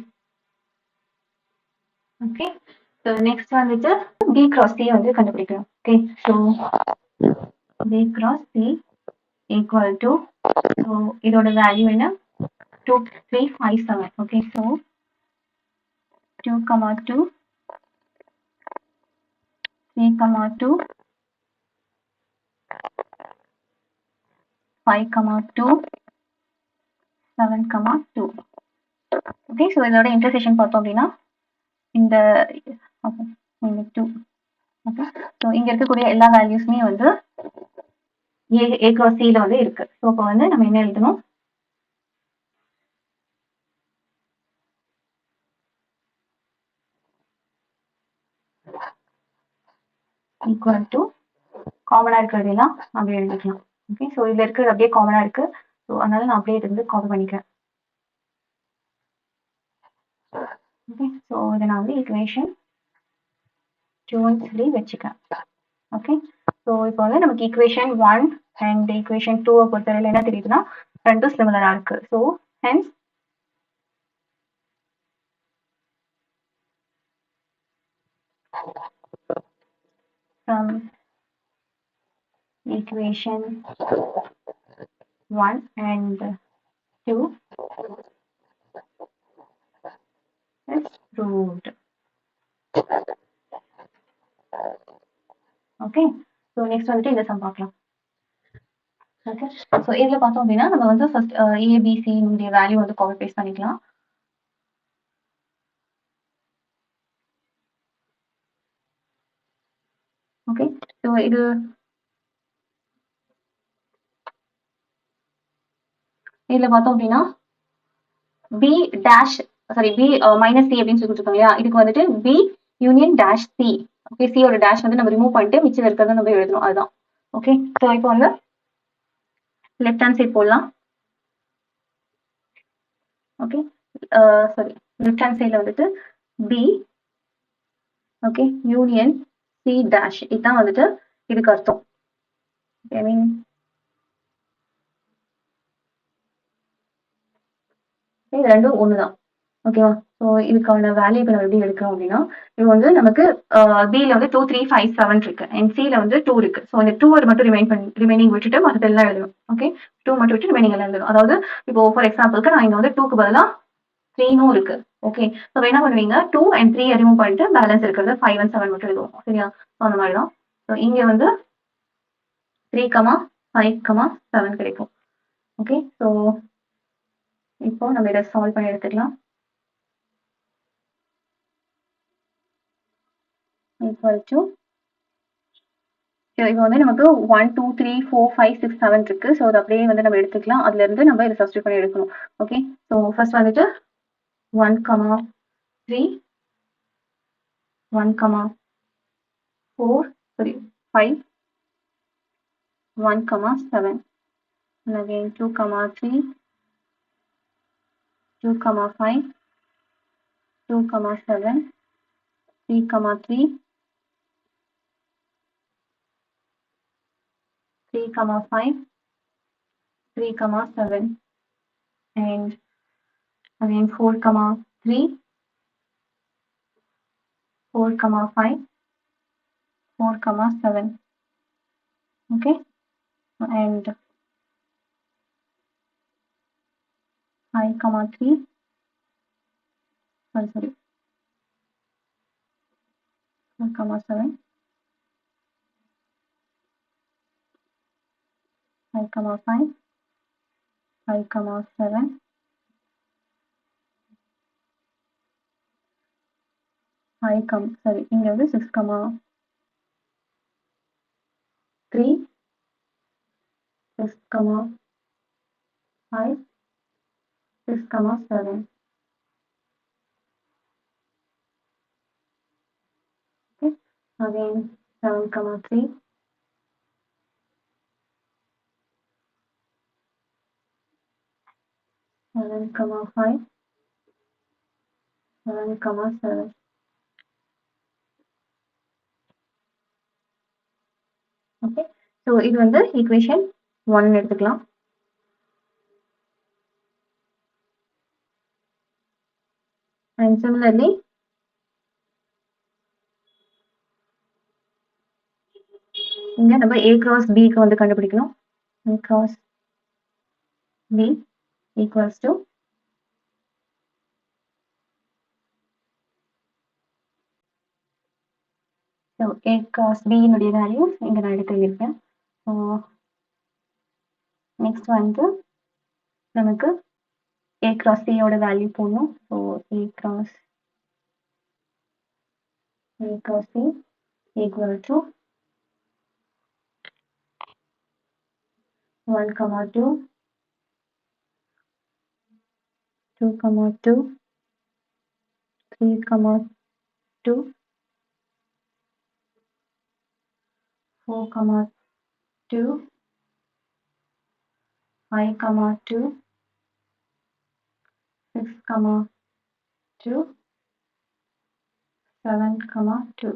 Okay. So next வந்துட்டு B cross C வந்து கண்டுபிடிக்கணும். Okay. So B cross C equal to, so இதோட value என்ன? 2, 3, 5, 7. Okay. So 2, 2, 3, 2, 5, 2, 7, 2. Okay. So இதோட இன்டர்செக்ஷன் பார்த்தோம் அப்படின்னா இந்த 2. ஓகே. ஸோ இங்க இருக்கக்கூடிய எல்லா வேல்யூஸ்மே வந்து A cross C ல வந்து இருக்கு. ஸோ இப்போ வந்து நம்ம என்ன எழுதணும்? ஈக்குவல் டு காமனா இருக்கிறதெல்லாம் அப்படியே எழுதிக்கலாம். ஓகே. ஸோ இதுல இருக்கிறது அப்படியே காமனா இருக்கு. ஸோ அதனால நான் அப்படியே இருந்து காப்பி பண்ணிக்கிறேன். ஓகே. ஸோ இதை நான் வந்து ஈக்குவேஷன் 2 சொல்லி வச்சுக்கிறேன். ஓகே. ஸோ இப்போ வந்து நமக்கு ஈக்குவேஷன் 1 அண்ட் ஈக்குவேஷன் 2 பொறுத்தவரையில என்ன தெரியுதுன்னா ரெண்டும் சிமிலரா இருக்கு. So hence from equation 1 and 2 is proved. Okay. So next வந்துட்டு இந்த சம் பார்க்கலாம். ஓகே. ஸோ இதில் பார்த்தோம் அப்படின்னா நம்ம வந்து ஃபர்ஸ்ட் ஏபிசி உடைய வேல்யூ வந்து காப்பி பேஸ்ட் பண்ணிக்கலாம். ஓகே. ஸோ இது இதில் பார்த்தோம் அப்படின்னா B dash sorry B minus C அப்படின்னு சொல்லி கொடுத்துருக்கோம் இல்லையா? இதுக்கு வந்துட்டு B union dash C. Okay. சியோட டேஷ் வந்து நம்ம ரிமூவ் பண்ணிட்டு மிச்சம் இருக்கிறத நம்ம எழுதணும். அதுதான். ஓகே. ஸோ இப்போ வந்து லெஃப்ட் ஹேண்ட் சைட் போடலாம். ஓகே. சாரி லெஃப்ட் ஹேண்ட் சைடில் வந்துட்டு B okay union C dash இதுதான் வந்துட்டு இதுக்கு அர்த்தம். ஐ மீன் இது ரெண்டும் ஒண்ணுதான். ஓகேவா? ஸோ இதுக்கான வேல்யூ இப்போ நம்ம எப்படி எடுக்கிறோம் அப்படின்னா இது வந்து நமக்கு பில வந்து 2, 3, 5, 7 இருக்கு அண்ட் சில வந்து 2 இருக்கு. ஸோ இந்த 2 மட்டும் ரிமைனிங் விட்டுட்டு மற்றதெல்லாம் எழுதணும். ஓகே. 2 மட்டும் விட்டு ரிமைனிங் எல்லாம் எழுதணும். அதாவது இப்போ ஃபார் எக்ஸாம்பிளுக்கு நான் இங்க வந்து 2க்கு பதிலாக 3னும் இருக்கு. ஓகே. ஸோ என்ன பண்ணுவீங்க 2 and 3 ரிமூவ் பண்ணிட்டு பேலன்ஸ் இருக்கிறது 5 and 7 மட்டும் எழுதுவோம். சரியா? ஸோ அந்த மாதிரி தான். ஸோ இங்க வந்து 3, 5, 7 கிடைக்கும். ஓகே. ஸோ இப்போ நம்ம இதை சால்வ் பண்ணி எடுத்துக்கலாம். ஈக்குவல் டு இப்போ வந்து நமக்கு 1, 2, 3, 4, 5, 6, 7 இருக்கு. ஸோ அது அப்படியே வந்து நம்ம எடுத்துக்கலாம். அதுல இருந்து நம்ம இதை சப்ஸ்டியூட் பண்ணி எடுக்கணும். ஓகே. ஸோ ஃபர்ஸ்ட் வந்துட்டு 1, 3, 1, 4, sorry 5, 1, 7, and again 2, 3, 2, 5, 2, 7, 3, 3, 3, 5, 3, 7, and again 4, 3, 4, 5, 4, 7. Okay. And 5, 3, sorry 4, 7, 5, 5, 5, 7, 5, sorry இங்க வந்து 6, 3, 6, 5, 6, 7. Okay. Again 7, 3, 7, 5, 7, 7. Okay. So இது வந்து equation 1 எடுத்துக்கலாம். And similarly, இங்க நம்ம A cross B க்கு வந்து கண்டுபிடிக்கணும். A cross B equals to so A cross B இனுடைய வேல்யூ இங்க நான் எடுத்து எழுதிருக்கேன். ஸோ நெக்ஸ்ட் வந்து நமக்கு A cross C யோட வேல்யூ போடணும். So A cross C equal to 1, 2, 2, 2, 3, 2, 4, 2, 5, 2, 6, 2, 7, 2.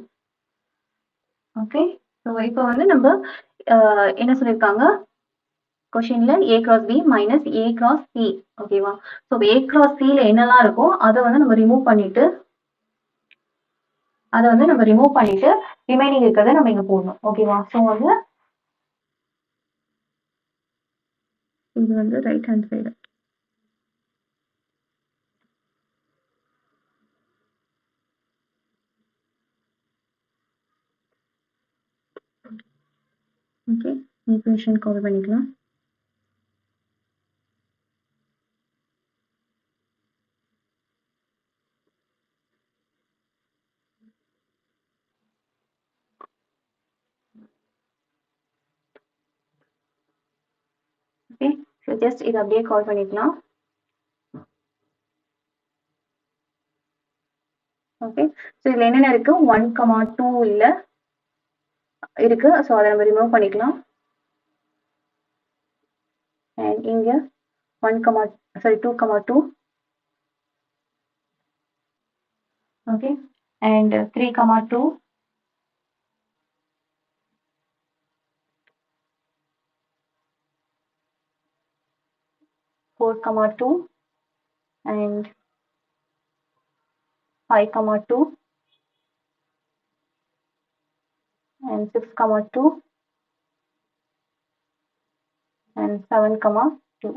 Okay. So இப்போ வந்து நம்ம என்ன சொல்லியிருக்காங்க கொஷின்ல A cross B minus A cross C. ஓகேவா? ஸோ A cross C ல என்னெல்லாம் இருக்கோ அதை வந்து நம்ம ரிமூவ் பண்ணிட்டு ரிமைனிங் இருக்கிறத நம்ம இங்க போடணும். ஓகேவா? ஸோ வந்து இது வந்து right hand side. Okay, equation call பண்ணிக்கலாம். ஓகே, ஸோ ஜஸ்ட் இதை அப்படியே கால் பண்ணிக்கலாம். ஓகே, ஸோ இதில் என்னென்ன இருக்கு 1, 2 இல்லை இருக்கு. ஸோ அதை நம்ம ரிமூவ் பண்ணிக்கலாம். அண்ட் இங்க 2, 2. Okay, and 3, 2. 4, 2. and 5, 2. and 6, 2. and 7, 2.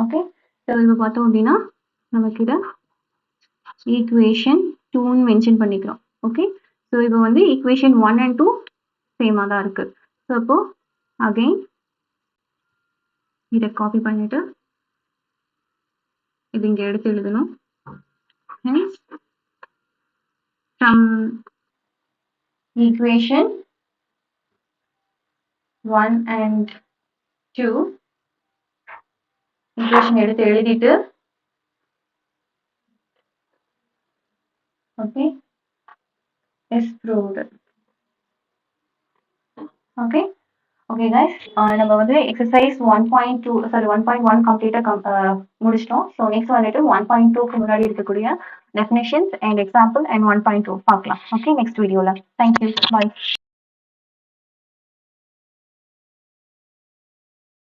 Okay, so இப்போ பார்த்தோம் அப்படின்னா நமக்கு இதை ஈக்குவேஷன் 2ன்னு மென்ஷன் பண்ணிக்கிறோம். ஓகே, ஸோ இப்போ வந்து ஈக்குவேஷன் 1 and 2 சேமாக தான் இருக்கு. ஸோ அப்போ அகைன் இதை காப்பி பண்ணிட்டு இது இங்கே எடுத்து எழுதணும். ஃப்ரம் ஈக்குவேஷன் 1 and 2 ஈக்குவேஷன் எடுத்து எழுதிட்டு okay is proved. Okay okay guys, நம்ம வந்து எக்ஸசைஸ் 1.1 கம்ப்ளீட்டாக முடிச்சிட்டோம். ஸோ நெக்ஸ்ட் வந்துட்டு 1.2க்கு முன்னாடி இருக்கக்கூடிய டெஃபினிஷன்ஸ் அண்ட் எக்ஸாம்பிள் அண்ட் 1.2 பார்க்கலாம். ஓகே, நெக்ஸ்ட் வீடியோவில். தேங்க்யூ, பாய்.